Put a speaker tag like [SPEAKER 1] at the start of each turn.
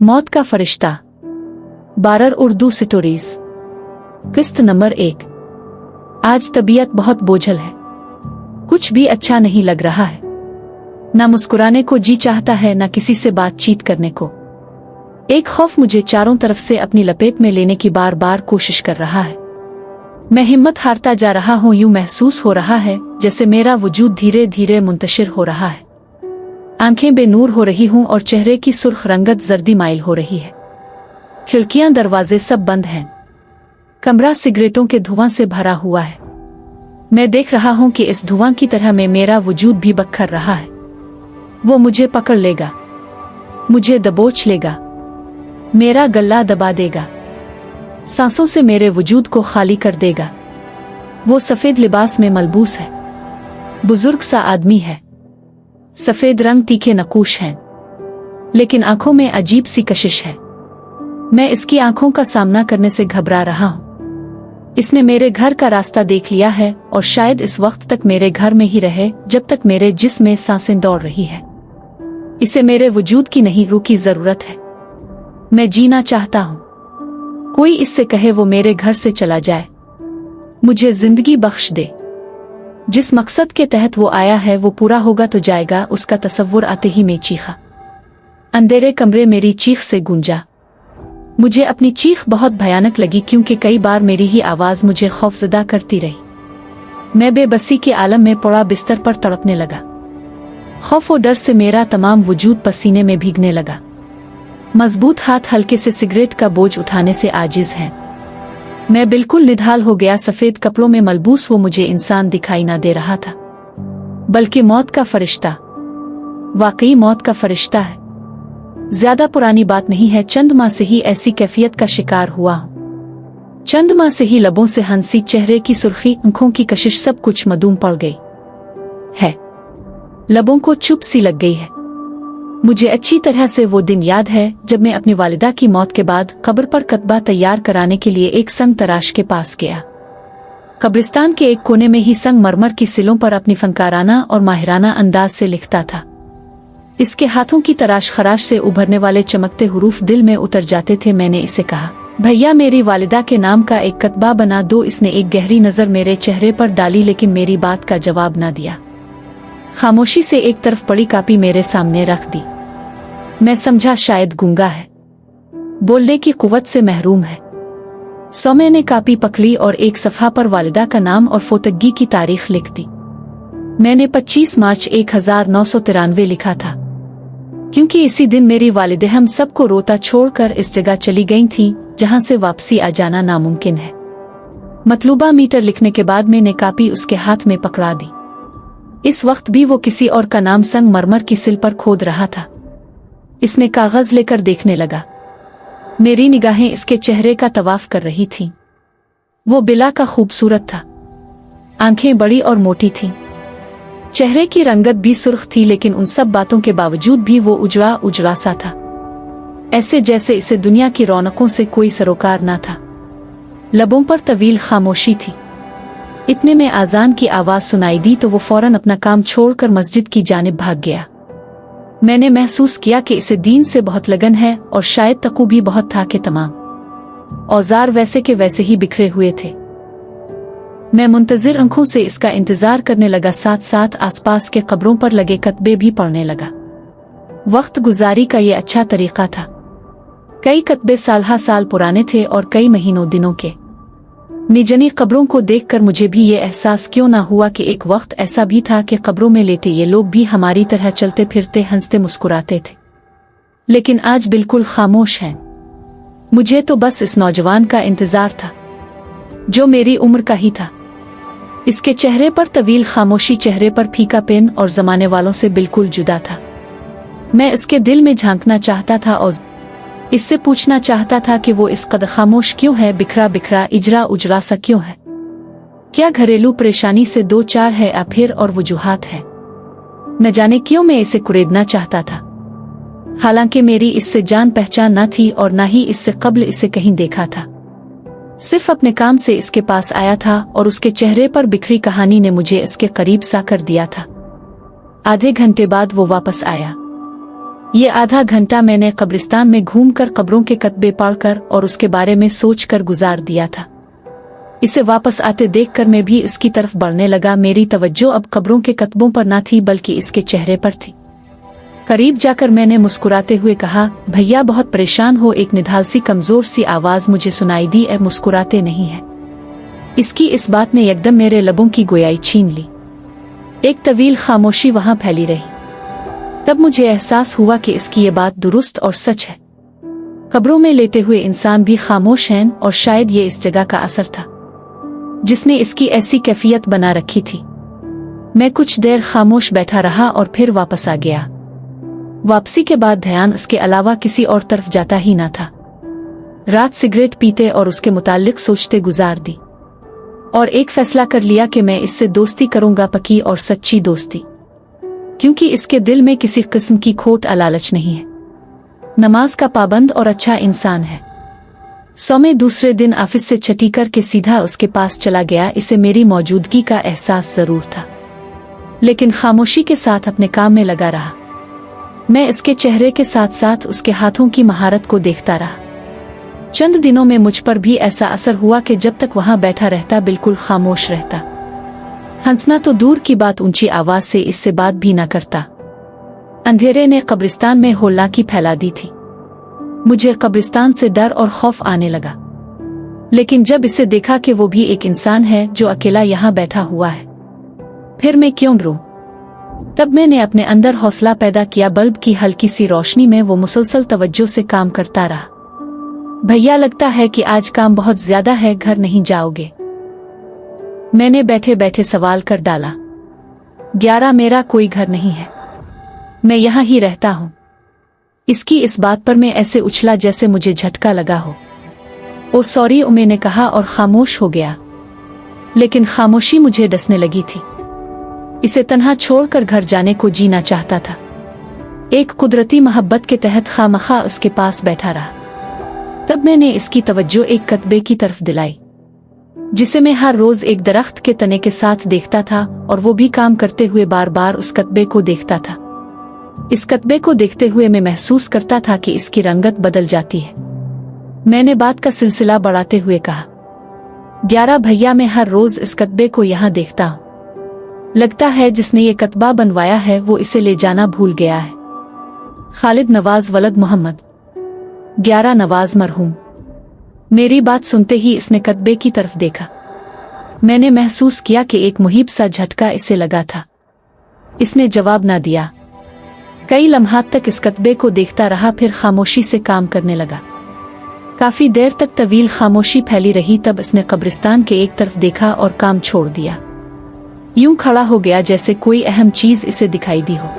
[SPEAKER 1] मौत का फरिश्ता 12 उर्दू स्टोरीज। किस्त नंबर 1। आज तबीयत बहुत बोझल है, कुछ भी अच्छा नहीं लग रहा है। ना मुस्कुराने को जी चाहता है, ना किसी से बातचीत करने को। एक खौफ मुझे चारों तरफ से अपनी लपेट में लेने की बार बार कोशिश कर रहा है। मैं हिम्मत हारता जा रहा हूँ। यूं महसूस हो रहा है जैसे मेरा वजूद धीरे धीरे मुंतशिर हो रहा है। आंखें बेनूर हो रही हूँ और चेहरे की सुर्ख रंगत जर्दी माइल हो रही है। खिड़कियां दरवाजे सब बंद हैं। कमरा सिगरेटों के धुआं से भरा हुआ है। मैं देख रहा हूँ कि इस धुआं की तरह में मेरा वजूद भी बखर रहा है। वो मुझे पकड़ लेगा, मुझे दबोच लेगा, मेरा गला दबा देगा, सांसों से मेरे वजूद को खाली कर देगा। वो सफेद लिबास में मलबूस है, बुजुर्ग सा आदमी है। सफेद रंग तीखे नकूश हैं, लेकिन आंखों में अजीब सी कशिश है। मैं इसकी आंखों का सामना करने से घबरा रहा हूं। इसने मेरे घर का रास्ता देख लिया है और शायद इस वक्त तक मेरे घर में ही रहे जब तक मेरे जिस्म में सांसें दौड़ रही है। इसे मेरे वजूद की नहीं, रूह की जरूरत है। मैं जीना चाहता हूं। कोई इससे कहे वो मेरे घर से चला जाए, मुझे जिंदगी बख्श दे। जिस मकसद के तहत वो आया है वो पूरा होगा तो जाएगा। उसका तसव्वुर आते ही मैं चीखा। अंधेरे कमरे मेरी चीख से गूंजा। मुझे अपनी चीख बहुत भयानक लगी क्योंकि कई बार मेरी ही आवाज मुझे खौफजदा करती रही। मैं बेबसी के आलम में पड़ा बिस्तर पर तड़पने लगा। खौफ और डर से मेरा तमाम वजूद पसीने में भीगने लगा। मजबूत हाथ हल्के से सिगरेट का बोझ उठाने से आजिज हैं। मैं बिल्कुल निढाल हो गया। सफेद कपड़ों में मलबूस वो मुझे इंसान दिखाई ना दे रहा था, बल्कि मौत का फरिश्ता। वाकई मौत का फरिश्ता है। ज्यादा पुरानी बात नहीं है, चंद माह से ही ऐसी कैफियत का शिकार हुआ हूं। चंद माह से ही लबों से हंसी, चेहरे की सुर्खी, आंखों की कशिश, सब कुछ मदूम पड़ गई है। लबों को चुप सी लग गई है। मुझे अच्छी तरह से वो दिन याद है जब मैं अपनी वालिदा की मौत के बाद कब्र पर कतबा तैयार कराने के लिए एक संग तराश के पास गया। कब्रिस्तान के एक कोने में ही संग मरमर की सिलों पर अपनी फनकाराना और माहिराना अंदाज से लिखता था। इसके हाथों की तराश खराश से उभरने वाले चमकते हुरूफ दिल में उतर जाते थे। मैंने इसे कहा, भैया मेरी वालिदा के नाम का एक कतबा बना दो। इसने एक गहरी नजर मेरे चेहरे पर डाली, लेकिन मेरी बात का जवाब न दिया। खामोशी से एक तरफ पड़ी कापी मेरे सामने रख दी। मैं समझा शायद गूंगा है, बोलने की कुव्वत से महरूम है। सो मैंने कापी पकड़ी और एक सफ़ा पर वालिदा का नाम और फोतगी की तारीख लिख दी। मैंने 25 मार्च 1993 लिखा था, क्योंकि इसी दिन मेरी वालिदे हम सबको रोता छोड़कर इस जगह चली गई थीं जहां से वापसी आ जाना नामुमकिन है। मतलूबा मीटर लिखने के बाद मैंने कापी उसके हाथ में पकड़ा दी। इस वक्त भी वो किसी और का नाम संग मरमर की सिल पर खोद रहा था। इसने कागज लेकर देखने लगा। मेरी निगाहें इसके चेहरे का तवाफ कर रही थीं। वो बिला का खूबसूरत था। आंखें बड़ी और मोटी थीं। चेहरे की रंगत भी सुर्ख थी, लेकिन उन सब बातों के बावजूद भी वो उजड़ा उजड़ा सा था, ऐसे जैसे इसे दुनिया की रौनकों से कोई सरोकार ना था। लबों पर तवील खामोशी थी। इतने में आजान की आवाज सुनाई दी तो वो फौरन अपना काम छोड़कर मस्जिद की जानिब भाग गया। मैंने महसूस किया कि इसे दीन से बहुत लगन है और शायद तकू भी बहुत था कि तमाम औजार वैसे के वैसे ही बिखरे हुए थे। मैं मुंतजिर आंखों से इसका इंतजार करने लगा, साथ साथ आसपास के कब्रों पर लगे कतबे भी पढ़ने लगा। वक्त गुजारी का ये अच्छा तरीका था। कई कतबे साल पुराने थे और कई महीनों दिनों के। निजनी कब्रों को देखकर मुझे भी ये एहसास क्यों ना हुआ कि एक वक्त ऐसा भी था कि कब्रों में लेटे ये लोग भी हमारी तरह चलते फिरते, हंसते मुस्कुराते थे। लेकिन आज बिल्कुल खामोश हैं। मुझे तो बस इस नौजवान का इंतजार था जो मेरी उम्र का ही था। इसके चेहरे पर तवील खामोशी, चेहरे पर फीका पेन और जमाने वालों से बिल्कुल जुदा था। मैं इसके दिल में झांकना चाहता था और इससे पूछना चाहता था कि वो इस कदर खामोश क्यों है, बिखरा बिखरा, इजरा उजरा सा क्यों है। क्या घरेलू परेशानी से दो चार है या फिर और वजूहात है। न जाने क्यों मैं इसे कुरेदना चाहता था, हालांकि मेरी इससे जान पहचान न थी और न ही इससे कब्ल इसे कहीं देखा था। सिर्फ अपने काम से इसके पास आया था और उसके चेहरे पर बिखरी कहानी ने मुझे इसके करीब सा कर दिया था। आधे घंटे बाद वो वापस आया। ये आधा घंटा मैंने कब्रिस्तान में घूमकर कब्रों के कतबे पढ़कर और उसके बारे में सोचकर गुजार दिया था। इसे वापस आते देखकर मैं भी इसकी तरफ बढ़ने लगा। मेरी तवज्जो अब कब्रों के कतबों पर न थी बल्कि इसके चेहरे पर थी। करीब जाकर मैंने मुस्कुराते हुए कहा, भैया बहुत परेशान हो? एक निढाल सी कमजोर सी आवाज मुझे सुनाई दी। मुस्कुराते नहीं है। इसकी इस बात ने एकदम मेरे लबों की गोयाई छीन ली। एक तवील खामोशी वहां फैली रही। तब मुझे एहसास हुआ कि इसकी ये बात दुरुस्त और सच है। कब्रों में लेटे हुए इंसान भी खामोश हैं और शायद ये इस जगह का असर था जिसने इसकी ऐसी कैफियत बना रखी थी। मैं कुछ देर खामोश बैठा रहा और फिर वापस आ गया। वापसी के बाद ध्यान इसके अलावा किसी और तरफ जाता ही ना था। रात सिगरेट पीते और उसके मुताल्लिक सोचते गुजार दी और एक फैसला कर लिया कि मैं इससे दोस्ती करूंगा, पक्की और सच्ची दोस्ती, क्योंकि इसके दिल में किसी किस्म की खोट लालच नहीं है। नमाज का पाबंद और अच्छा इंसान है। मैं दूसरे दिन ऑफिस से छुट्टी करके सीधा उसके पास चला गया। इसे मेरी मौजूदगी का एहसास जरूर था, लेकिन खामोशी के साथ अपने काम में लगा रहा। मैं इसके चेहरे के साथ साथ उसके हाथों की महारत को देखता रहा। चंद दिनों में मुझ पर भी ऐसा असर हुआ कि जब तक वहां बैठा रहता बिल्कुल खामोश रहता। हंसना तो दूर की बात, ऊंची आवाज से इससे बात भी न करता। अंधेरे ने कब्रिस्तान में होल्लाकी फैला दी थी। मुझे कब्रिस्तान से डर और खौफ आने लगा, लेकिन जब इसे देखा कि वो भी एक इंसान है जो अकेला यहाँ बैठा हुआ है, फिर मैं क्यों डरूं? तब मैंने अपने अंदर हौसला पैदा किया। बल्ब की हल्की सी रोशनी में वो मुसलसल तवज्जो से काम करता रहा। भैया, लगता है कि आज काम बहुत ज्यादा है, घर नहीं जाओगे? मैंने बैठे बैठे सवाल कर डाला। 11 मेरा कोई घर नहीं है, मैं यहाँ ही रहता हूँ। इसकी इस बात पर मैं ऐसे उछला जैसे मुझे झटका लगा हो। ओ सॉरी, मैंने कहा और खामोश हो गया। लेकिन खामोशी मुझे डसने लगी थी। इसे तन्हा छोड़कर घर जाने को जीना चाहता था। एक कुदरती मोहब्बत के तहत खामखा उसके पास बैठा रहा। तब मैंने इसकी तवज्जो एक कतबे की तरफ दिलाई जिसे मैं हर रोज एक दरख्त के तने के साथ देखता था, और वो भी काम करते हुए बार बार उस कतबे को देखता था। इस कतबे को देखते हुए मैं महसूस करता था कि इसकी रंगत बदल जाती है। मैंने बात का सिलसिला बढ़ाते हुए कहा, 11 भैया, मैं हर रोज इस कतबे को यहाँ देखता हूँ। लगता है जिसने ये कतबा बनवाया है वो इसे ले जाना भूल गया है। खालिद नवाज वलद मोहम्मद। 11 नवाज मरहूम। मेरी बात सुनते ही इसने कतबे की तरफ देखा। मैंने महसूस किया कि एक मुहीब सा झटका इसे लगा था। इसने जवाब ना दिया। कई लम्हात तक इस कतबे को देखता रहा, फिर खामोशी से काम करने लगा। काफी देर तक तवील खामोशी फैली रही। तब इसने कब्रिस्तान के एक तरफ देखा और काम छोड़ दिया। यूं खड़ा हो गया जैसे कोई अहम चीज इसे दिखाई दी हो।